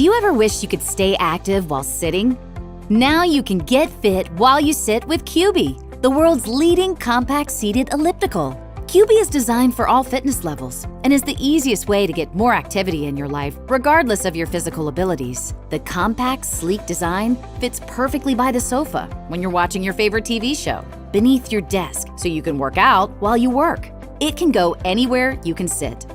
Do you ever wish you could stay active while sitting? Now you can get fit while you sit with Cubii, the world's leading compact-seated elliptical. Cubii is designed for all fitness levels and is the easiest way to get more activity in your life, regardless of your physical abilities. The compact, sleek design fits perfectly by the sofa when you're watching your favorite TV show, beneath your desk so you can work out while you work. It can go anywhere you can sit.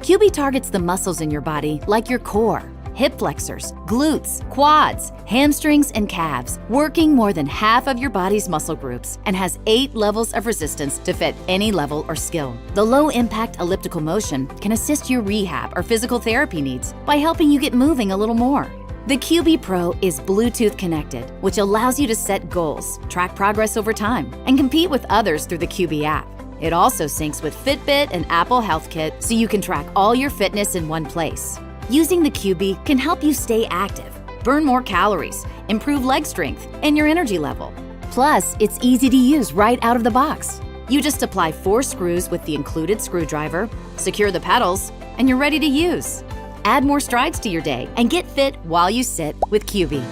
Cubii targets the muscles in your body like your core, hip flexors, glutes, quads, hamstrings, and calves, working more than half of your body's muscle groups, and has 8 levels of resistance to fit any level or skill. The low-impact elliptical motion can assist your rehab or physical therapy needs by helping you get moving a little more. The Cubii Pro is Bluetooth connected, which allows you to set goals, track progress over time, and compete with others through the Cubii app. It also syncs with Fitbit and Apple Health Kit so you can track all your fitness in one place. Using the Cubii can help you stay active, burn more calories, improve leg strength, and your energy level. Plus, it's easy to use right out of the box. You just apply 4 screws with the included screwdriver, secure the pedals, and you're ready to use. Add more strides to your day and get fit while you sit with Cubii.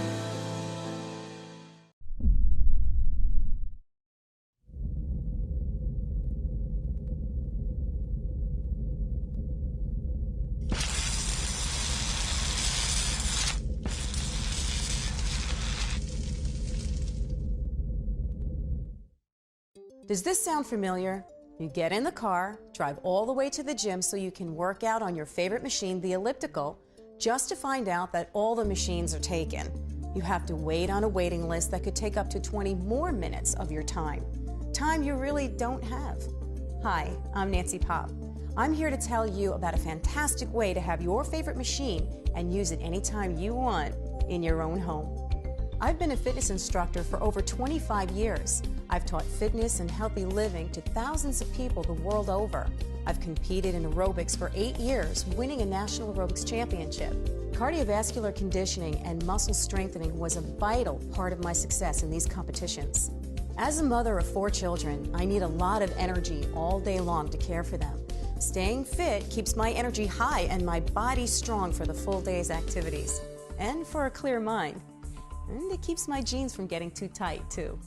Does this sound familiar? You get in the car, drive all the way to the gym so you can work out on your favorite machine, the elliptical, just to find out that all the machines are taken. You have to wait on a waiting list that could take up to 20 more minutes of your time. Time you really don't have. Hi, I'm Nancy Pop. I'm here to tell you about a fantastic way to have your favorite machine and use it anytime you want in your own home. I've been a fitness instructor for over 25 years. I've taught fitness and healthy living to thousands of people the world over. I've competed in aerobics for 8 years, winning a national aerobics championship. Cardiovascular conditioning and muscle strengthening was a vital part of my success in these competitions. As a mother of 4 children, I need a lot of energy all day long to care for them. Staying fit keeps my energy high and my body strong for the full day's activities. And for a clear mind. And it keeps my jeans from getting too tight, too.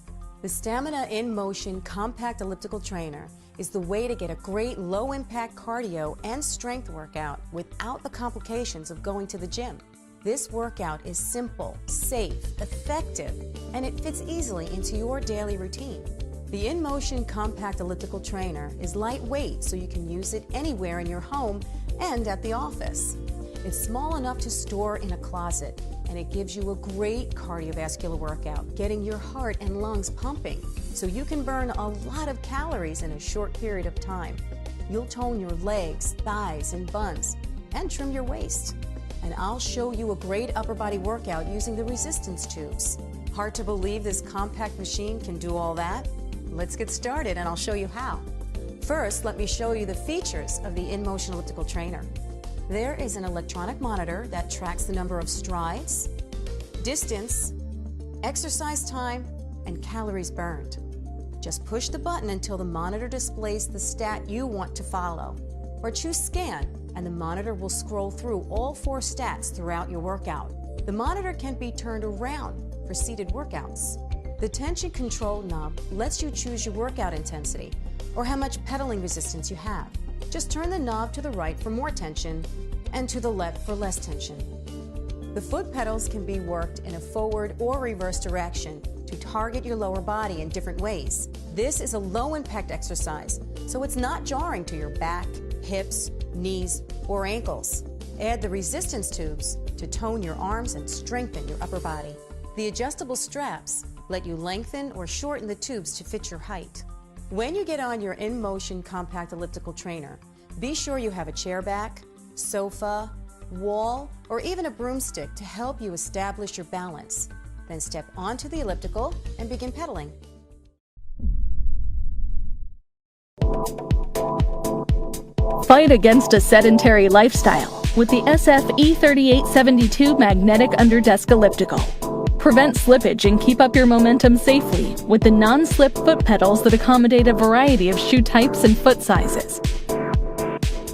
The Stamina InMotion Compact Elliptical Trainer is the way to get a great low-impact cardio and strength workout without the complications of going to the gym. This workout is simple, safe, effective, and it fits easily into your daily routine. The InMotion Compact Elliptical Trainer is lightweight, so you can use it anywhere in your home and at the office. It's small enough to store in a closet, and it gives you a great cardiovascular workout, getting your heart and lungs pumping, so you can burn a lot of calories in a short period of time. You'll tone your legs, thighs, and buns, and trim your waist. And I'll show you a great upper body workout using the resistance tubes. Hard to believe this compact machine can do all that? Let's get started, and I'll show you how. First, let me show you the features of the InMotion Elliptical Trainer. There is an electronic monitor that tracks the number of strides, distance, exercise time, and calories burned. Just push the button until the monitor displays the stat you want to follow. Or choose Scan, and the monitor will scroll through all 4 stats throughout your workout. The monitor can be turned around for seated workouts. The tension control knob lets you choose your workout intensity or how much pedaling resistance you have. Just turn the knob to the right for more tension and to the left for less tension. The foot pedals can be worked in a forward or reverse direction to target your lower body in different ways. This is a low-impact exercise, so it's not jarring to your back, hips, knees, or ankles. Add the resistance tubes to tone your arms and strengthen your upper body. The adjustable straps let you lengthen or shorten the tubes to fit your height. When you get on your InMotion Compact Elliptical Trainer, be sure you have a chair back, sofa, wall, or even a broomstick to help you establish your balance. Then step onto the elliptical and begin pedaling. Fight against a sedentary lifestyle with the SF-E3872 Magnetic Underdesk Elliptical. Prevent slippage and keep up your momentum safely with the non-slip foot pedals that accommodate a variety of shoe types and foot sizes.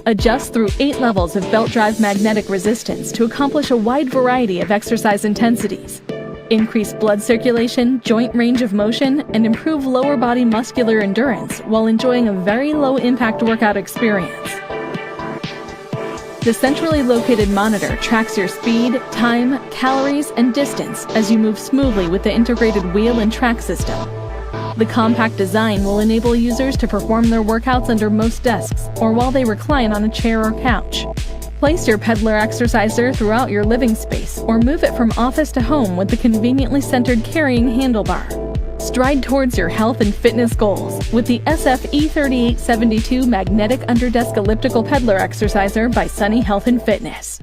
Adjust through 8 levels of belt drive magnetic resistance to accomplish a wide variety of exercise intensities. Increase blood circulation, joint range of motion, and improve lower body muscular endurance while enjoying a very low-impact workout experience. The centrally located monitor tracks your speed, time, calories, and distance as you move smoothly with the integrated wheel and track system. The compact design will enable users to perform their workouts under most desks or while they recline on a chair or couch. Place your peddler exerciser throughout your living space or move it from office to home with the conveniently centered carrying handlebar. Stride towards your health and fitness goals with the SF-E3872 Magnetic Underdesk Elliptical Peddler Exerciser by Sunny Health and Fitness.